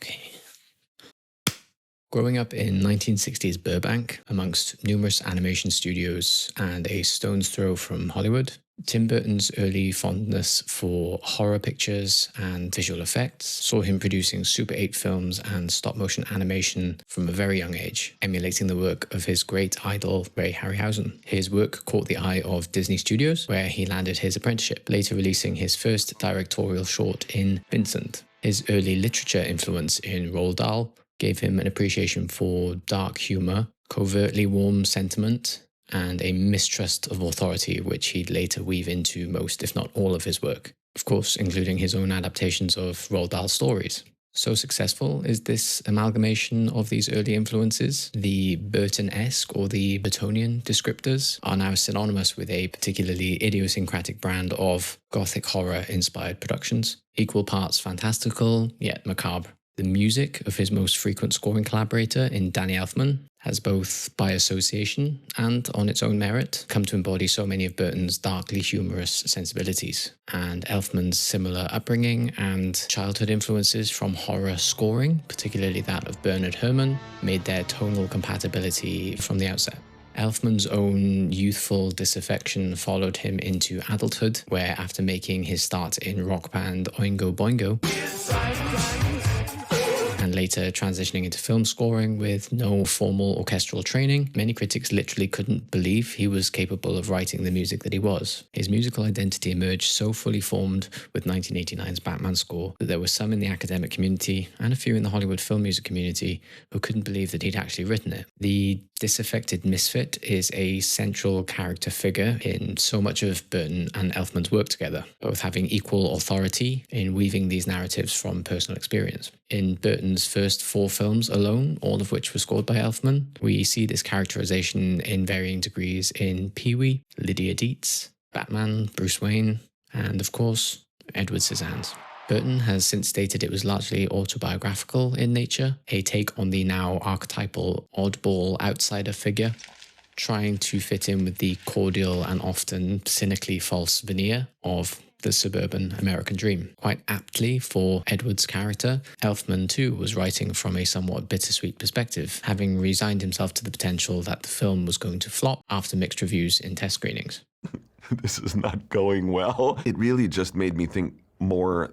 Okay. Growing up in 1960s Burbank, amongst numerous animation studios and a stone's throw from Hollywood, Tim Burton's early fondness for horror pictures and visual effects saw him producing Super 8 films and stop-motion animation from a very young age, emulating the work of his great idol Ray Harryhausen. His work caught the eye of Disney Studios, where he landed his apprenticeship, later releasing his first directorial short in Vincent. His early literature influence in Roald Dahl gave him an appreciation for dark humor, covertly warm sentiment, and a mistrust of authority, which he'd later weave into most, if not all, of his work. Of course, including his own adaptations of Roald Dahl stories. So successful is this amalgamation of these early influences. The Burton-esque or the Burtonian descriptors are now synonymous with a particularly idiosyncratic brand of gothic horror-inspired productions, equal parts fantastical, yet macabre. The music of his most frequent scoring collaborator in Danny Elfman has both by association and on its own merit come to embody so many of Burton's darkly humorous sensibilities. And Elfman's similar upbringing and childhood influences from horror scoring, particularly that of Bernard Herrmann, made their tonal compatibility from the outset. Elfman's own youthful disaffection followed him into adulthood, where after making his start in rock band Oingo Boingo, and later transitioning into film scoring with no formal orchestral training, many critics literally couldn't believe he was capable of writing the music that he was. His musical identity emerged so fully formed with 1989's Batman score that there were some in the academic community and a few in the Hollywood film music community who couldn't believe that he'd actually written it. The disaffected misfit is a central character figure in so much of Burton and Elfman's work together, both having equal authority in weaving these narratives from personal experience. In Burton's first 4 films alone, all of which were scored by Elfman, we see this characterization in varying degrees in Pee-wee, Lydia Deetz, Batman, Bruce Wayne, and of course, Edward Scissorhands. Burton has since stated it was largely autobiographical in nature, a take on the now archetypal oddball outsider figure, trying to fit in with the cordial and often cynically false veneer of the suburban American dream. Quite aptly for Edward's character, Elfman too was writing from a somewhat bittersweet perspective, having resigned himself to the potential that the film was going to flop after mixed reviews in test screenings. This is not going well. It really just made me think more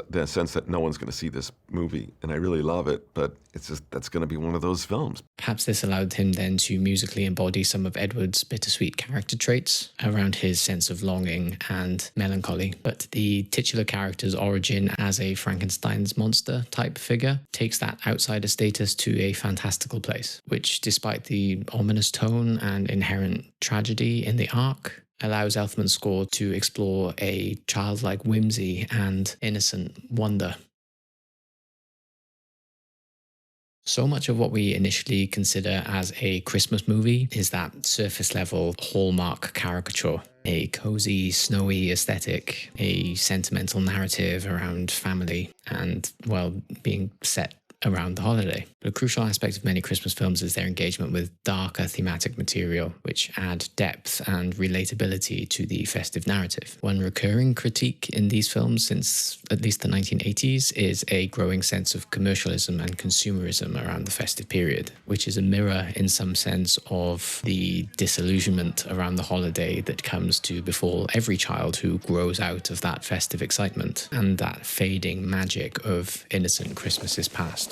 the sense that no one's going to see this movie, and I really love it, but it's just that's going to be one of those films. Perhaps this allowed him then to musically embody some of Edward's bittersweet character traits around his sense of longing and melancholy. But the titular character's origin as a Frankenstein's monster type figure takes that outsider status to a fantastical place, which, despite the ominous tone and inherent tragedy in the arc, allows Elfman's score to explore a childlike whimsy and innocent wonder. So much of what we initially consider as a Christmas movie is that surface-level hallmark caricature. A cozy, snowy aesthetic, a sentimental narrative around family, and, well, being set around the holiday. But a crucial aspect of many Christmas films is their engagement with darker thematic material, which add depth and relatability to the festive narrative. One recurring critique in these films since at least the 1980s is a growing sense of commercialism and consumerism around the festive period, which is a mirror in some sense of the disillusionment around the holiday that comes to befall every child who grows out of that festive excitement and that fading magic of innocent Christmases past.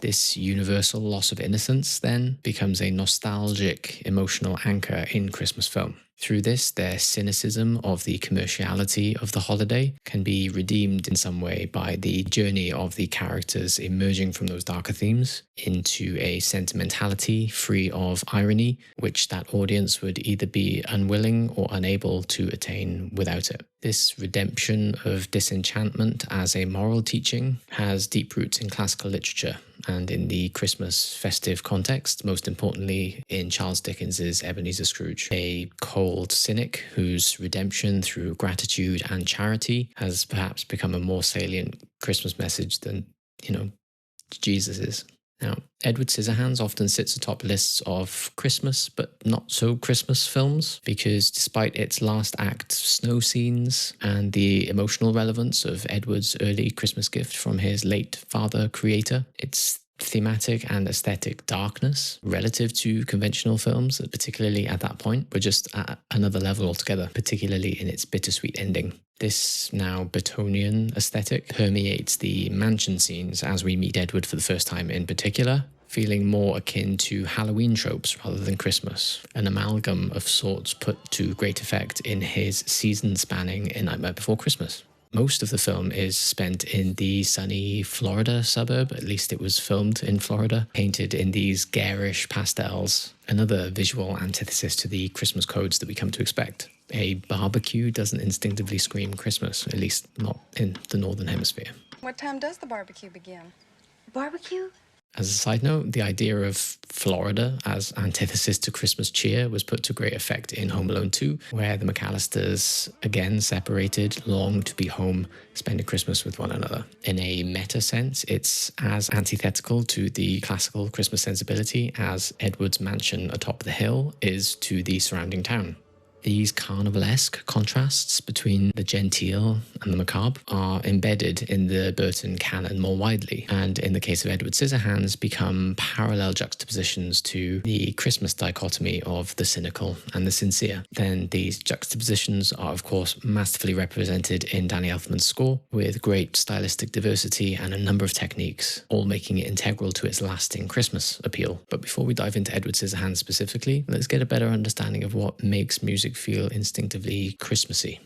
This universal loss of innocence then becomes a nostalgic emotional anchor in Christmas film. Through this, their cynicism of the commerciality of the holiday can be redeemed in some way by the journey of the characters emerging from those darker themes into a sentimentality free of irony, which that audience would either be unwilling or unable to attain without it. This redemption of disenchantment as a moral teaching has deep roots in classical literature and in the Christmas festive context, most importantly in Charles Dickens's Ebenezer Scrooge, a cold cynic whose redemption through gratitude and charity has perhaps become a more salient Christmas message than, Jesus is. Now, Edward Scissorhands often sits atop lists of Christmas, but not so Christmas films, because despite its last act snow scenes and the emotional relevance of Edward's early Christmas gift from his late father creator, its thematic and aesthetic darkness relative to conventional films, particularly at that point, were just at another level altogether, particularly in its bittersweet ending. This now Burtonian aesthetic permeates the mansion scenes as we meet Edward for the first time in particular, feeling more akin to Halloween tropes rather than Christmas, an amalgam of sorts put to great effect in his season-spanning A Nightmare Before Christmas. Most of the film is spent in the sunny Florida suburb, at least it was filmed in Florida, painted in these garish pastels, another visual antithesis to the Christmas codes that we come to expect. A barbecue doesn't instinctively scream Christmas, at least not in the Northern Hemisphere. What time does the barbecue begin? Barbecue? As a side note, the idea of Florida as antithesis to Christmas cheer was put to great effect in Home Alone 2, where the McAllisters, again separated, long to be home, spending Christmas with one another. In a meta sense, it's as antithetical to the classical Christmas sensibility as Edward's mansion atop the hill is to the surrounding town. These carnivalesque contrasts between the genteel and the macabre are embedded in the Burton canon more widely, and in the case of Edward Scissorhands, become parallel juxtapositions to the Christmas dichotomy of the cynical and the sincere. Then these juxtapositions are, of course, masterfully represented in Danny Elfman's score, with great stylistic diversity and a number of techniques, all making it integral to its lasting Christmas appeal. But before we dive into Edward Scissorhands specifically, let's get a better understanding of what makes music feel instinctively Christmassy.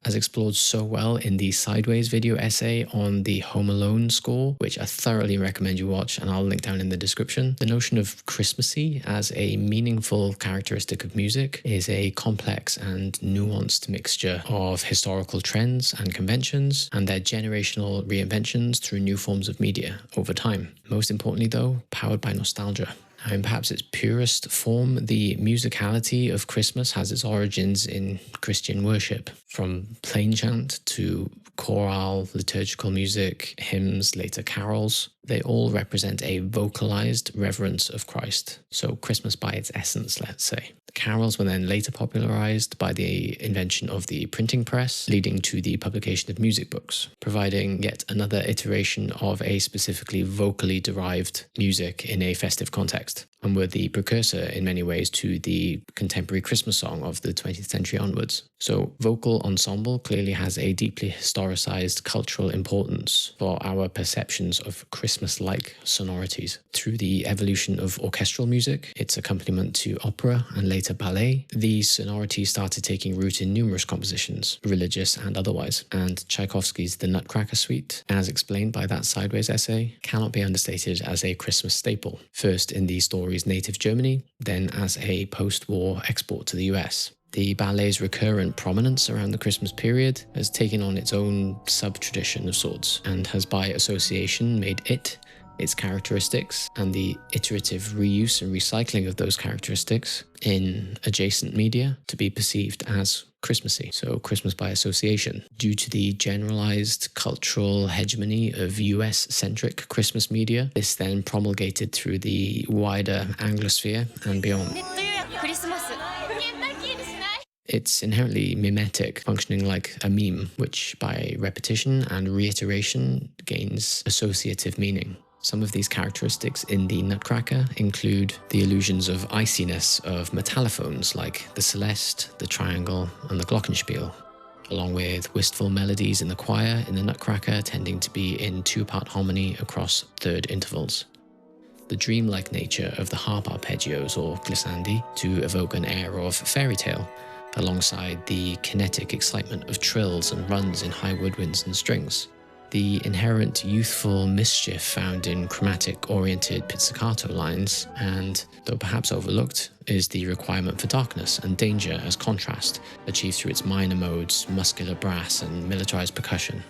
As explored so well in the Sideways video essay on the Home Alone score, which I thoroughly recommend you watch and I'll link down in the description, the notion of Christmassy as a meaningful characteristic of music is a complex and nuanced mixture of historical trends and conventions and their generational reinventions through new forms of media over time. Most importantly though, powered by nostalgia. In perhaps its purest form, the musicality of Christmas has its origins in Christian worship, from plain chant to chorale, liturgical music, hymns, later carols. They all represent a vocalized reverence of Christ. So Christmas by its essence, let's say. The carols were then later popularized by the invention of the printing press, leading to the publication of music books, providing yet another iteration of a specifically vocally derived music in a festive context, and were the precursor in many ways to the contemporary Christmas song of the 20th century onwards. So vocal ensemble clearly has a deeply historicized cultural importance for our perceptions of Christmas-like sonorities. Through the evolution of orchestral music, its accompaniment to opera and later ballet, these sonorities started taking root in numerous compositions, religious and otherwise, and Tchaikovsky's The Nutcracker Suite, as explained by that Sideways essay, cannot be understated as a Christmas staple, first in the story's native Germany, then as a post-war export to the US. The ballet's recurrent prominence around the Christmas period has taken on its own sub-tradition of sorts, and has by association made it, its characteristics, and the iterative reuse and recycling of those characteristics in adjacent media to be perceived as Christmassy, so Christmas by association. Due to the generalized cultural hegemony of US-centric Christmas media, this then promulgated through the wider Anglosphere and beyond. It's inherently mimetic, functioning like a meme, which by repetition and reiteration gains associative meaning. Some of these characteristics in the Nutcracker include the illusions of iciness of metallophones like the celeste, the triangle, and the glockenspiel, along with wistful melodies in the choir in the Nutcracker tending to be in two-part harmony across third intervals. The dreamlike nature of the harp arpeggios or glissandi to evoke an air of fairy tale, alongside the kinetic excitement of trills and runs in high woodwinds and strings. The inherent youthful mischief found in chromatic-oriented pizzicato lines, and, though perhaps overlooked, is the requirement for darkness and danger as contrast, achieved through its minor modes, muscular brass, and militarized percussion.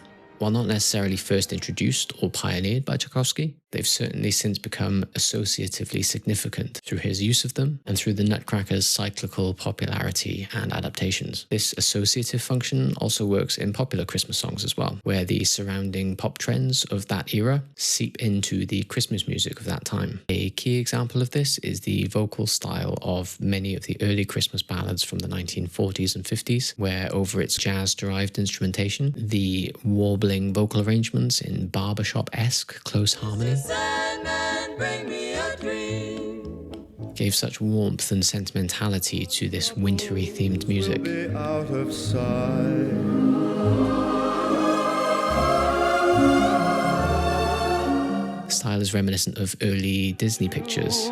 While not necessarily first introduced or pioneered by Tchaikovsky, they've certainly since become associatively significant through his use of them and through the Nutcracker's cyclical popularity and adaptations. This associative function also works in popular Christmas songs as well, where the surrounding pop trends of that era seep into the Christmas music of that time. A key example of this is the vocal style of many of the early Christmas ballads from the 1940s and 50s, where over its jazz-derived instrumentation, the warbling vocal arrangements in barbershop-esque close harmony gave such warmth and sentimentality to this wintry themed music. The style is reminiscent of early Disney pictures,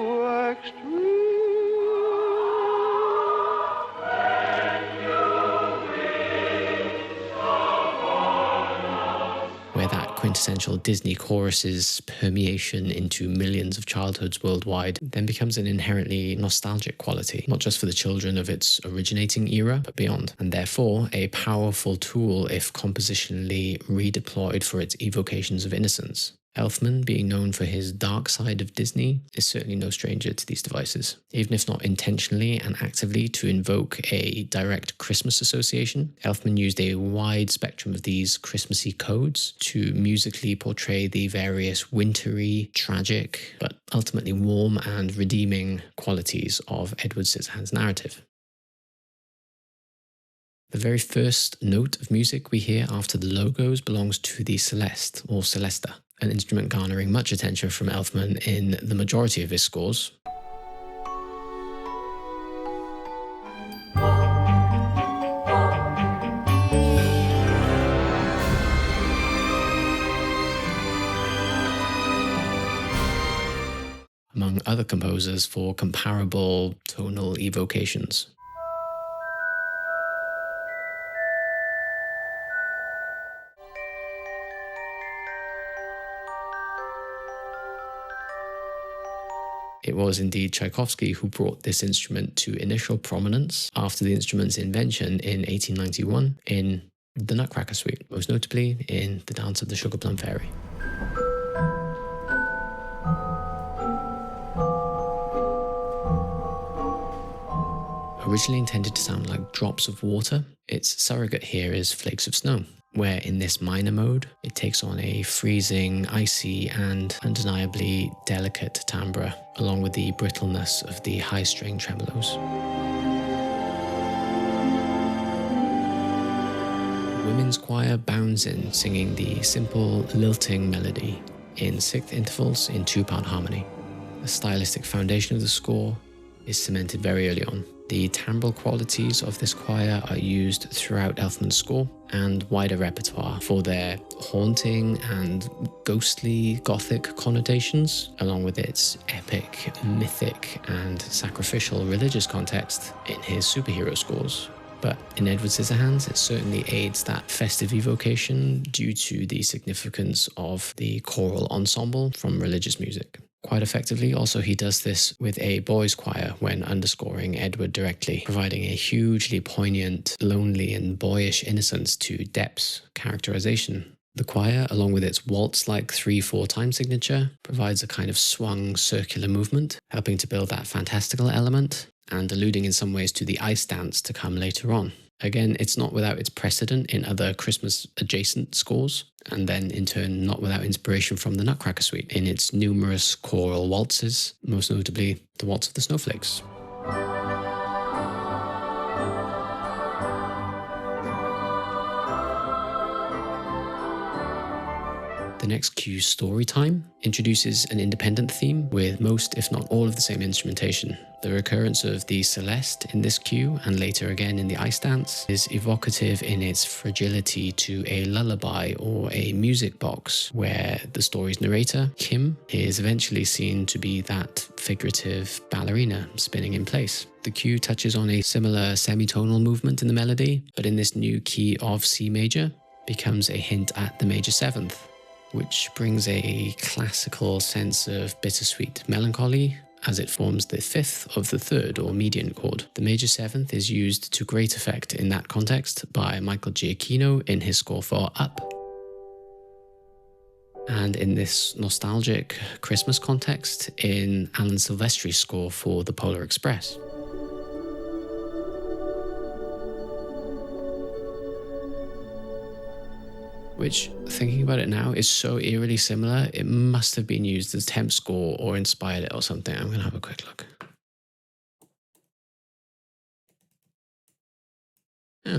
where that quintessential Disney chorus's permeation into millions of childhoods worldwide then becomes an inherently nostalgic quality, not just for the children of its originating era, but beyond, and therefore a powerful tool if compositionally redeployed for its evocations of innocence. Elfman, being known for his dark side of Disney, is certainly no stranger to these devices. Even if not intentionally and actively to invoke a direct Christmas association, Elfman used a wide spectrum of these Christmassy codes to musically portray the various wintry, tragic, but ultimately warm and redeeming qualities of Edward Scissorhands' narrative. The very first note of music we hear after the logos belongs to the celeste, or celesta, an instrument garnering much attention from Elfman in the majority of his scores. Among other composers for comparable tonal evocations. It was indeed Tchaikovsky who brought this instrument to initial prominence after the instrument's invention in 1891 in the Nutcracker Suite, most notably in The Dance of the Sugar Plum Fairy. Originally intended to sound like drops of water, its surrogate here is flakes of snow, where in this minor mode, it takes on a freezing, icy, and undeniably delicate timbre, along with the brittleness of the high-string tremolos. The women's choir bounds in, singing the simple, lilting melody in sixth intervals in two-part harmony. The stylistic foundation of the score is cemented very early on. The timbral qualities of this choir are used throughout Elfman's score and wider repertoire for their haunting and ghostly Gothic connotations, along with its epic, mythic, and sacrificial religious context in his superhero scores. But in Edward Scissorhands, it certainly aids that festive evocation due to the significance of the choral ensemble from religious music. Quite effectively, also, he does this with a boys' choir when underscoring Edward directly, providing a hugely poignant, lonely, and boyish innocence to Depp's characterization. The choir, along with its waltz-like 3/4 time signature, provides a kind of swung circular movement, helping to build that fantastical element, and alluding in some ways to the ice dance to come later on. Again, it's not without its precedent in other Christmas-adjacent scores, and then in turn not without inspiration from the Nutcracker Suite in its numerous choral waltzes, most notably the Waltz of the Snowflakes. The next cue, Storytime, introduces an independent theme with most, if not all, of the same instrumentation. The recurrence of the celeste in this cue, and later again in the ice dance, is evocative in its fragility to a lullaby or a music box, where the story's narrator, Kim, is eventually seen to be that figurative ballerina spinning in place. The cue touches on a similar semitonal movement in the melody, but in this new key of C major, becomes a hint at the major seventh, which brings a classical sense of bittersweet melancholy as it forms the fifth of the third or median chord. The major seventh is used to great effect in that context by Michael Giacchino in his score for Up. and in this nostalgic Christmas context in Alan Silvestri's score for The Polar Express. Which, thinking about it now, is so eerily similar, it must have been used as temp score or inspired it or something. I'm going to have a quick look. Yeah,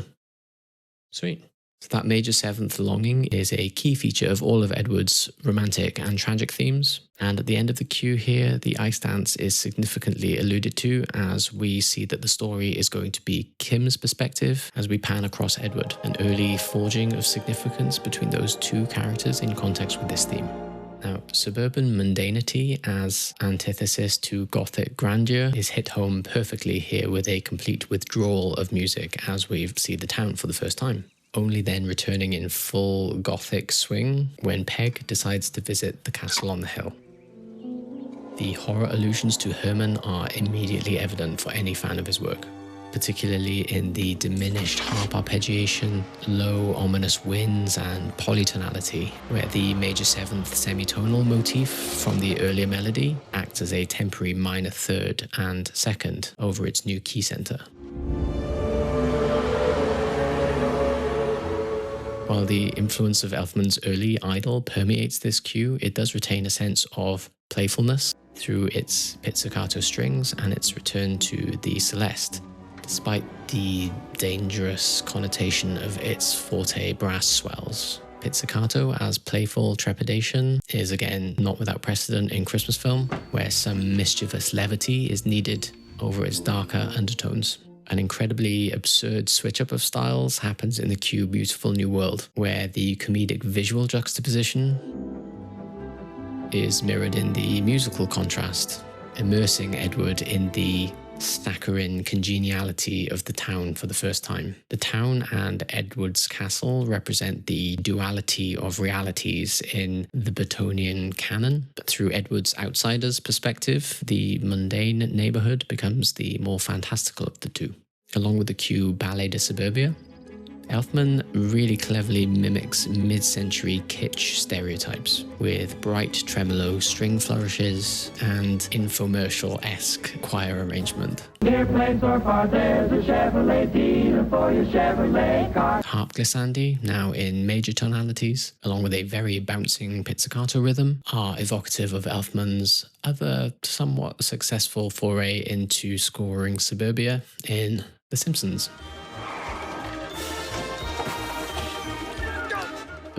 sweet. So that major seventh longing is a key feature of all of Edward's romantic and tragic themes. And at the end of the cue here, the ice dance is significantly alluded to as we see that the story is going to be Kim's perspective as we pan across Edward, an early forging of significance between those two characters in context with this theme. Now, suburban mundanity as antithesis to Gothic grandeur is hit home perfectly here with a complete withdrawal of music as we see the town for the first time, only then returning in full Gothic swing when Peg decides to visit the castle on the hill. The horror allusions to Herman are immediately evident for any fan of his work, particularly in the diminished harp arpeggiation, low ominous winds, and polytonality, where the major seventh semitonal motif from the earlier melody acts as a temporary minor third and second over its new key center. While the influence of Elfman's early Idol permeates this cue, it does retain a sense of playfulness through its pizzicato strings and its return to the Celeste, despite the dangerous connotation of its forte brass swells. Pizzicato as playful trepidation is again not without precedent in Christmas film, where some mischievous levity is needed over its darker undertones. An incredibly absurd switch-up of styles happens in the cue Beautiful New World, where the comedic visual juxtaposition is mirrored in the musical contrast, immersing Edward in the saccharine congeniality of the town for the first time. The town and Edward's castle represent the duality of realities in the Burtonian canon, but through Edward's outsider's perspective, the mundane neighborhood becomes the more fantastical of the two. Along with the cue Ballet de Suburbia, Elfman really cleverly mimics mid-century kitsch stereotypes with bright tremolo string flourishes and infomercial-esque choir arrangement. Near plains or far, there's a Chevrolet dealer for your Chevrolet car. Harp glissandi, now in major tonalities, along with a very bouncing pizzicato rhythm, are evocative of Elfman's other somewhat successful foray into scoring suburbia in The Simpsons.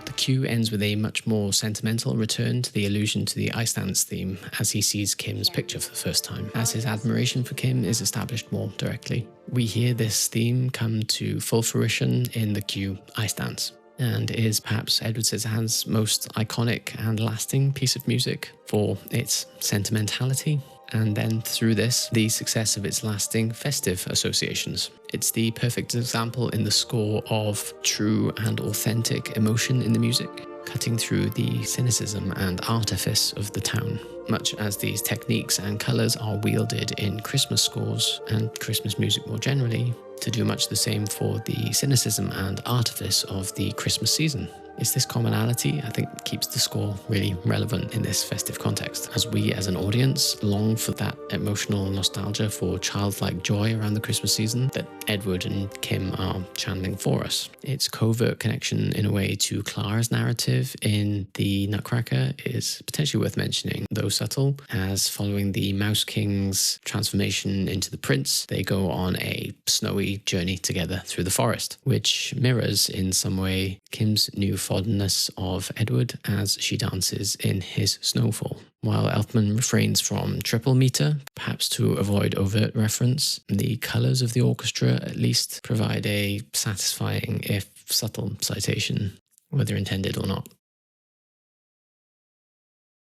The cue ends with a much more sentimental return to the allusion to the ice dance theme as he sees Kim's picture for the first time, as his admiration for Kim is established more directly. We hear this theme come to full fruition in the cue Ice Dance, and is perhaps Edward Scissorhands' most iconic and lasting piece of music for its sentimentality, and then through this, the success of its lasting festive associations. It's the perfect example in the score of true and authentic emotion in the music, cutting through the cynicism and artifice of the town, much as these techniques and colours are wielded in Christmas scores and Christmas music more generally, to do much the same for the cynicism and artifice of the Christmas season. It's this commonality, I think, keeps the score really relevant in this festive context, as we as an audience long for that emotional nostalgia for childlike joy around the Christmas season that Edward and Kim are channeling for us. Its covert connection in a way to Clara's narrative in The Nutcracker is potentially worth mentioning, though subtle, as following the Mouse King's transformation into the prince, they go on a snowy journey together through the forest, which mirrors in some way Kim's new fondness of Edward as she dances in his snowfall. While Elfman refrains from triple meter, perhaps to avoid overt reference, the colours of the orchestra at least provide a satisfying, if subtle, citation, whether intended or not.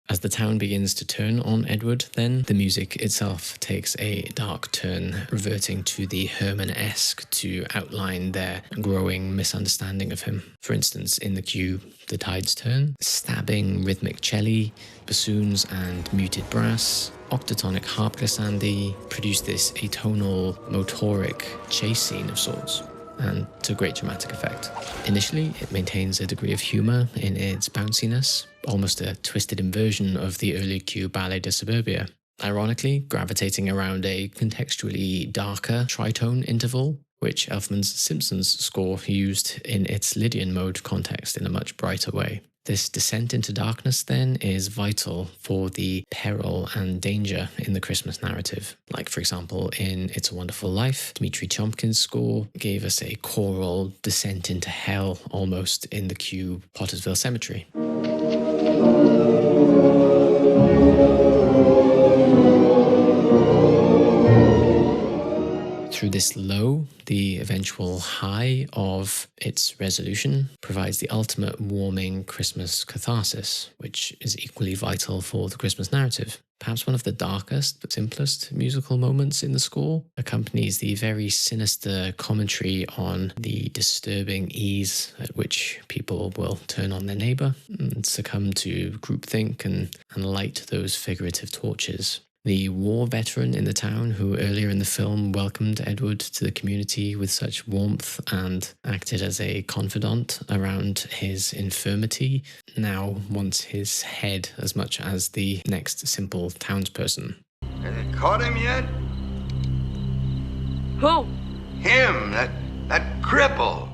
As the town begins to turn on Edward, then, the music itself takes a dark turn, reverting to the Herman-esque to outline their growing misunderstanding of him. For instance, in the cue The Tides Turn, stabbing rhythmic celli, bassoons and muted brass, octatonic harp glissandi produce this atonal, motoric chase scene of sorts. and to great dramatic effect. Initially, it maintains a degree of humor in its bounciness, almost a twisted inversion of the early Cue Ballet de Suburbia. Ironically, gravitating around a contextually darker tritone interval, which Elfman's Simpsons score used in its Lydian mode context in a much brighter way. This descent into darkness, then, is vital for the peril and danger in the Christmas narrative. Like, for example, in It's a Wonderful Life, Dmitri Chomkin's score gave us a choral descent into hell almost in the Cue Pottersville Cemetery. Through this low, the eventual high of its resolution provides the ultimate warming Christmas catharsis, which is equally vital for the Christmas narrative. Perhaps one of the darkest but simplest musical moments in the score accompanies the very sinister commentary on the disturbing ease at which people will turn on their neighbour and succumb to groupthink and light those figurative torches. The war veteran in the town who earlier in the film welcomed Edward to the community with such warmth and acted as a confidant around his infirmity now wants his head as much as the next simple townsperson. Has it caught him yet? Who? Him, that cripple.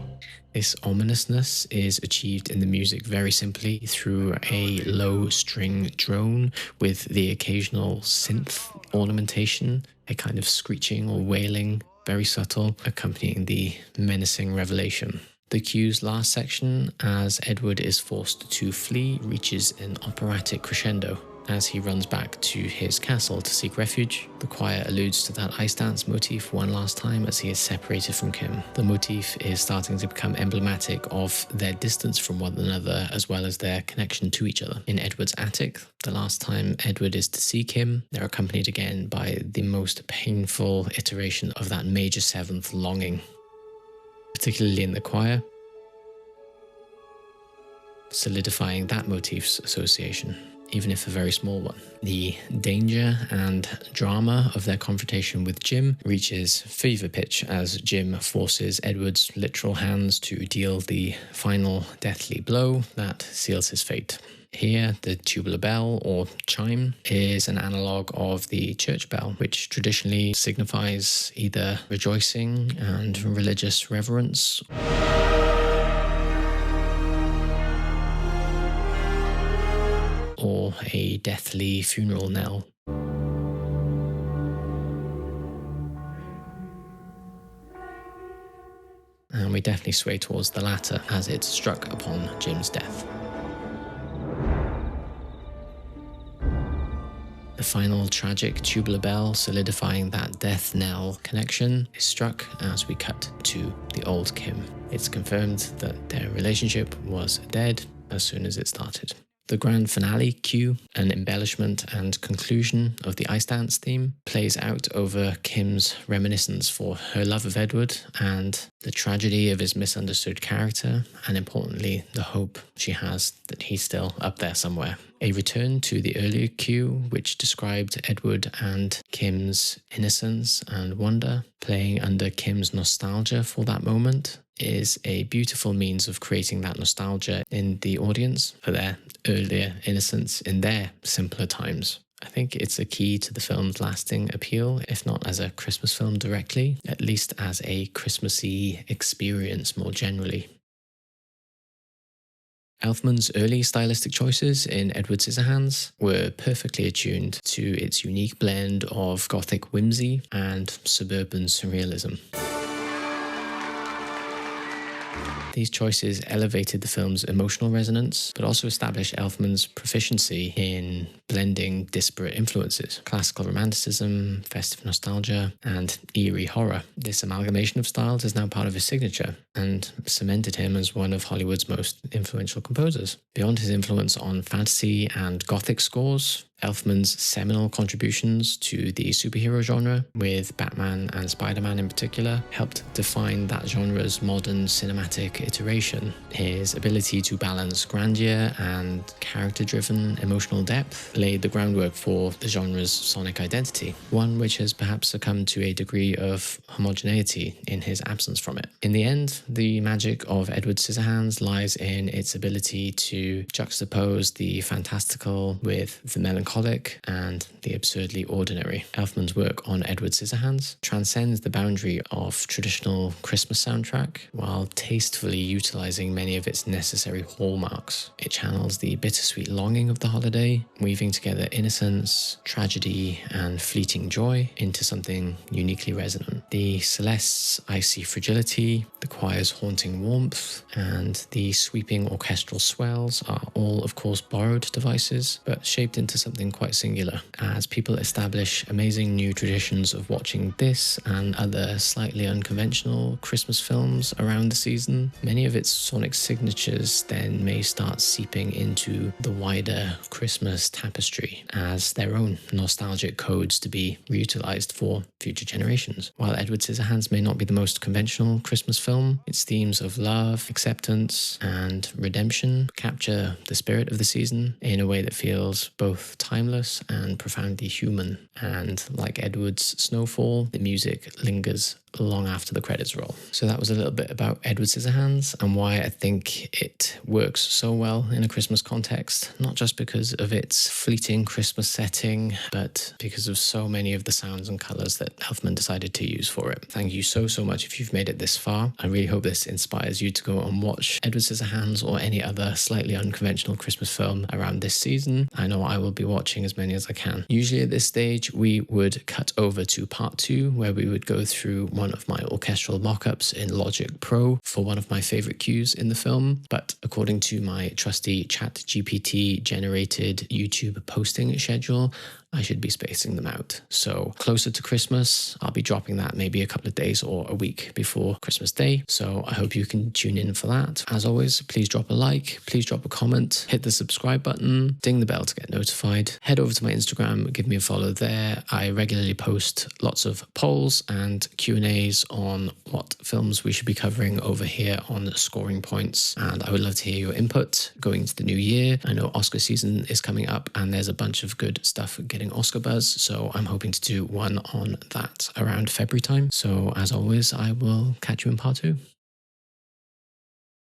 This ominousness is achieved in the music very simply through a low string drone with the occasional synth ornamentation, a kind of screeching or wailing, very subtle, accompanying the menacing revelation. The Cue's last section, as Edward is forced to flee, reaches an operatic crescendo. As he runs back to his castle to seek refuge, the choir alludes to that ice dance motif one last time as he is separated from Kim. The motif is starting to become emblematic of their distance from one another as well as their connection to each other. In Edward's attic, the last time Edward is to see Kim, they're accompanied again by the most painful iteration of that major seventh longing, particularly in the choir, solidifying that motif's association, even if a very small one. The danger and drama of their confrontation with Jim reaches fever pitch as Jim forces Edward's literal hands to deal the final deathly blow that seals his fate. Here, the tubular bell, or chime, is an analogue of the church bell, which traditionally signifies either rejoicing and religious reverence, or a deathly funeral knell. And we definitely sway towards the latter as it's struck upon Jim's death. The final tragic tubular bell solidifying that death knell connection is struck as we cut to the old Kim. It's confirmed that their relationship was dead as soon as it started. The grand finale cue, an embellishment and conclusion of the ice dance theme, plays out over Kim's reminiscence for her love of Edward and the tragedy of his misunderstood character, and importantly, the hope she has that he's still up there somewhere. A return to the earlier cue, which described Edward and Kim's innocence and wonder, playing under Kim's nostalgia for that moment, is a beautiful means of creating that nostalgia in the audience for their earlier innocence in their simpler times. I think it's a key to the film's lasting appeal, if not as a Christmas film directly, at least as a Christmassy experience more generally. Elfman's early stylistic choices in Edward Scissorhands were perfectly attuned to its unique blend of Gothic whimsy and suburban surrealism. These choices elevated the film's emotional resonance, but also established Elfman's proficiency in blending disparate influences: classical romanticism, festive nostalgia, and eerie horror. This amalgamation of styles is now part of his signature and cemented him as one of Hollywood's most influential composers. Beyond his influence on fantasy and Gothic scores, Elfman's seminal contributions to the superhero genre, with Batman and Spider-Man in particular, helped define that genre's modern cinematic iteration. His ability to balance grandeur and character-driven emotional depth laid the groundwork for the genre's sonic identity, one which has perhaps succumbed to a degree of homogeneity in his absence from it. In the end, the magic of Edward Scissorhands lies in its ability to juxtapose the fantastical with the melancholic and the absurdly ordinary. Elfman's work on Edward Scissorhands transcends the boundary of traditional Christmas soundtrack while tastefully utilizing many of its necessary hallmarks. It channels the bittersweet longing of the holiday, weaving together innocence, tragedy, and fleeting joy into something uniquely resonant. The Celeste's icy fragility, the choir's haunting warmth, and the sweeping orchestral swells are all, of course, borrowed devices, but shaped into something quite singular. As people establish amazing new traditions of watching this and other slightly unconventional Christmas films around the season, many of its sonic signatures then may start seeping into the wider Christmas tapestry as their own nostalgic codes to be reutilized for future generations. While Edward Scissorhands may not be the most conventional Christmas film, its themes of love, acceptance, and redemption capture the spirit of the season in a way that feels both timeless and profoundly human. And like Edward's Snowfall, the music lingers long after the credits roll. So that was a little bit about Edward Scissorhands and why I think it works so well in a Christmas context, not just because of its fleeting Christmas setting, but because of so many of the sounds and colors that Elfman decided to use for it. Thank you so much if you've made it this far. I really hope this inspires you to go and watch Edward Scissorhands or any other slightly unconventional Christmas film around this season. I know I will be watching as many as I can. Usually at this stage, we would cut over to part 2, where we would go through one of my orchestral mock-ups in Logic Pro for one of my favorite cues in the film. But according to my trusty ChatGPT generated YouTube posting schedule, I should be spacing them out. So closer to Christmas, I'll be dropping that maybe a couple of days or a week before Christmas Day. So I hope you can tune in for that. As always, please drop a like, please drop a comment, hit the subscribe button, ding the bell to get notified. Head over to my Instagram, give me a follow there. I regularly post lots of polls and Q&As on what films we should be covering over here on Scoring Points. And I would love to hear your input going into the new year. I know Oscar season is coming up and there's a bunch of good stuff getting Oscar buzz, so I'm hoping to do one on that around February time. So as always, I will catch you in part 2.